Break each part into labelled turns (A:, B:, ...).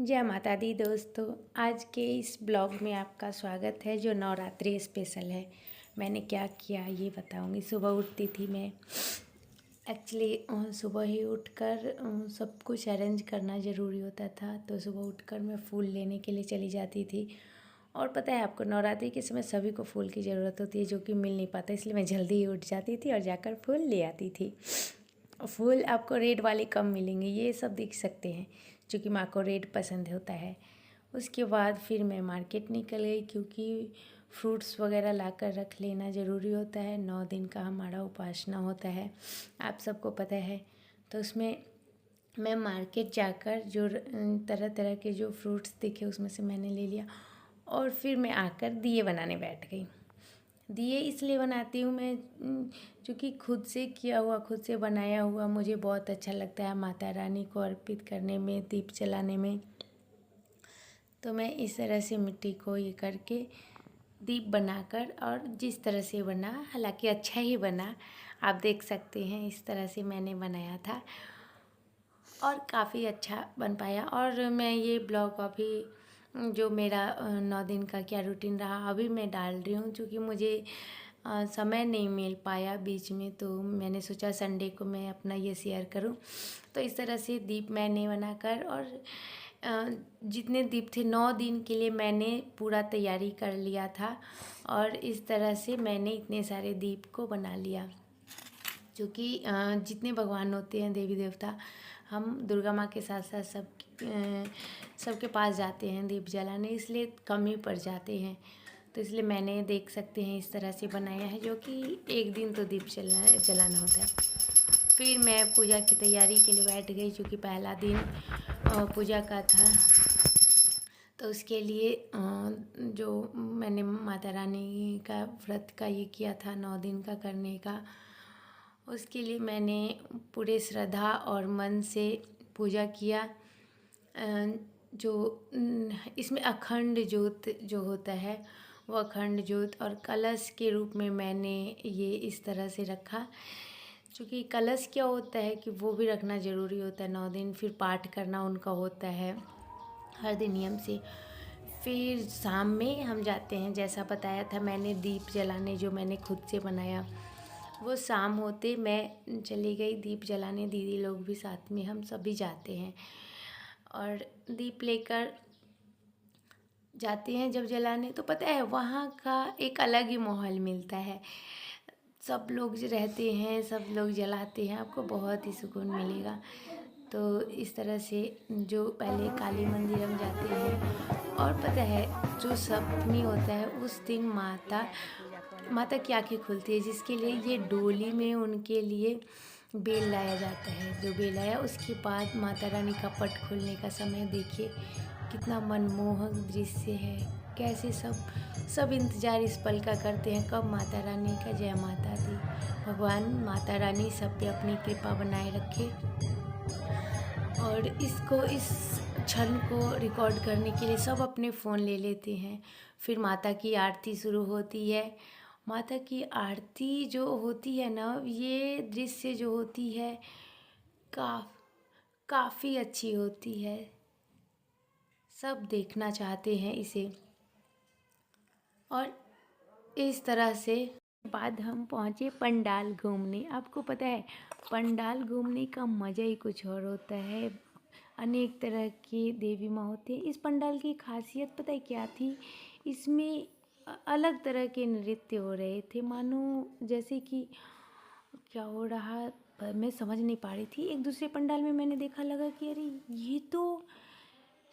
A: जय माता दी दोस्तों। आज के इस ब्लॉग में आपका स्वागत है जो नवरात्रि स्पेशल है। मैंने क्या किया ये बताऊंगी। सुबह उठती थी मैं, एक्चुअली सुबह ही उठकर सब कुछ अरेंज करना ज़रूरी होता था। तो सुबह उठकर मैं फूल लेने के लिए चली जाती थी। और पता है आपको, नवरात्रि के समय सभी को फूल की ज़रूरत होती है जो कि मिल नहीं पाता, इसलिए मैं जल्दी ही उठ जाती थी और जाकर फूल ले आती थी। फूल आपको रेड वाले कम मिलेंगे, ये सब दिख सकते हैं क्योंकि माँ को रेड पसंद होता है। उसके बाद फिर मैं मार्केट निकल गई क्योंकि फ्रूट्स वगैरह लाकर रख लेना ज़रूरी होता है। 9 दिन का हमारा उपासना होता है, आप सबको पता है। तो उसमें मैं मार्केट जाकर जो तरह तरह के जो फ्रूट्स दिखे उसमें से मैंने ले लिया और फिर मैं आकर दिए बनाने बैठ गई। दिए इसलिए बनाती हूँ मैं क्योंकि खुद से किया हुआ, खुद से बनाया हुआ मुझे बहुत अच्छा लगता है माता रानी को अर्पित करने में, दीप जलाने में। तो मैं इस तरह से मिट्टी को ये करके दीप बनाकर, और जिस तरह से बना, हालांकि अच्छा ही बना, आप देख सकते हैं इस तरह से मैंने बनाया था और काफ़ी अच्छा बन पाया। और मैं ये ब्लॉग अभी जो मेरा 9 दिन का क्या रूटीन रहा अभी मैं डाल रही हूँ, क्योंकि मुझे समय नहीं मिल पाया बीच में, तो मैंने सोचा संडे को मैं अपना ये शेयर करूँ। तो इस तरह से दीप मैंने बनाकर, और जितने दीप थे 9 दिन के लिए मैंने पूरा तैयारी कर लिया था, और इस तरह से मैंने इतने सारे दीप को बना लिया। क्योंकि जितने भगवान होते हैं, देवी देवता, हम दुर्गा माँ के साथ साथ सबके पास जाते हैं दीप जलाने, इसलिए कम ही पड़ जाते हैं। तो इसलिए मैंने देख सकते हैं इस तरह से बनाया है, जो कि एक दिन तो दीप जलाना होता है। फिर मैं पूजा की तैयारी के लिए बैठ गई, क्योंकि पहला दिन पूजा का था। तो उसके लिए जो मैंने माता रानी का व्रत का ये किया था 9 दिन का करने का, उसके लिए मैंने पूरे श्रद्धा और मन से पूजा किया। जो इसमें अखंड ज्योत जो होता है, वो अखंड ज्योत और कलश के रूप में मैंने ये इस तरह से रखा। क्योंकि कलश क्या होता है कि वो भी रखना ज़रूरी होता है 9 दिन, फिर पाठ करना उनका होता है हर दिन नियम से। फिर शाम में हम जाते हैं, जैसा बताया था मैंने, दीप जलाने, जो मैंने खुद से बनाया। वो शाम होते मैं चली गई दीप जलाने, दीदी लोग भी साथ में, हम सभी जाते हैं और दीप लेकर जाते हैं जब जलाने। तो पता है वहाँ का एक अलग ही माहौल मिलता है। सब लोग जो रहते हैं, सब लोग जलाते हैं, आपको बहुत ही सुकून मिलेगा। तो इस तरह से जो पहले काली मंदिर हम जाते हैं, और पता है जो सप्तमी होता है उस दिन माता की आँखें खुलती है, जिसके लिए ये डोली में उनके लिए बेल लाया जाता है। जो बेल आया उसके बाद माता रानी का पट खुलने का समय देखिए, कितना मनमोहक दृश्य है। कैसे सब इंतज़ार इस पल का करते हैं, कब माता रानी का जय माता दी। भगवान माता रानी सब पे अपनी कृपा बनाए रखे। और इस क्षण को रिकॉर्ड करने के लिए सब अपने फ़ोन ले लेते हैं। फिर माता की आरती शुरू होती है। माता की आरती जो होती है ना, ये दृश्य जो होती है काफ़ी अच्छी होती है। सब देखना चाहते हैं इसे। और इस तरह से बाद हम पहुँचे पंडाल घूमने। आपको पता है पंडाल घूमने का मज़ा ही कुछ और होता है। अनेक तरह की देवी माँ होती हैं। इस पंडाल की खासियत पता है क्या थी? इसमें अलग तरह के नृत्य हो रहे थे, मानो जैसे कि क्या हो रहा मैं समझ नहीं पा रही थी। एक दूसरे पंडाल में मैंने देखा, लगा कि अरे ये तो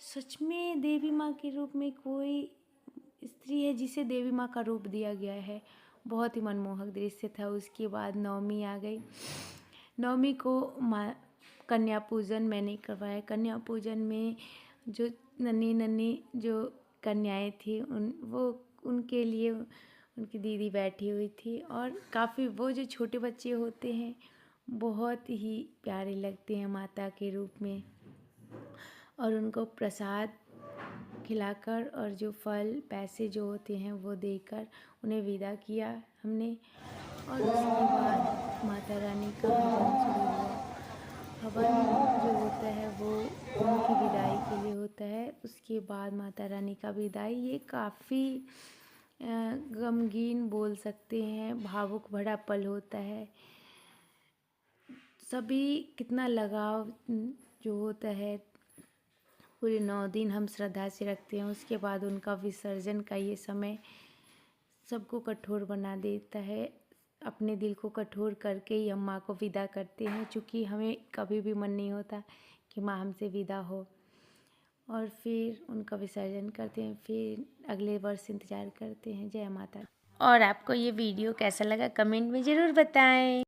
A: सच में देवी माँ के रूप में कोई स्त्री है जिसे देवी माँ का रूप दिया गया है। बहुत ही मनमोहक दृश्य था। उसके बाद नवमी आ गई। नवमी को माँ कन्या पूजन मैंने करवाया। कन्या पूजन में जो नन्ही नन्ही जो कन्याएं थी उनके लिए उनकी दीदी बैठी हुई थी, और काफ़ी वो जो छोटे बच्चे होते हैं बहुत ही प्यारे लगते हैं माता के रूप में। और उनको प्रसाद खिलाकर और जो फल पैसे जो होते हैं वो देकर उन्हें विदा किया हमने। और उसके बाद माता रानी का भजन शुरू हुआ। हवन जो होता है वो उनकी विदाई के लिए होता है। उसके बाद माता रानी का विदाई, ये काफ़ी गमगीन बोल सकते हैं, भावुक भरा पल होता है। सभी कितना लगाव जो होता है, पूरे 9 दिन हम श्रद्धा से रखते हैं, उसके बाद उनका विसर्जन का ये समय सबको कठोर बना देता है। अपने दिल को कठोर करके ही हम माँ को विदा करते हैं, चूँकि हमें कभी भी मन नहीं होता कि माँ हमसे विदा हो। और फिर उनका विसर्जन करते हैं, फिर अगले वर्ष इंतज़ार करते हैं। जय माता। और आपको ये वीडियो कैसा लगा कमेंट में ज़रूर बताएं।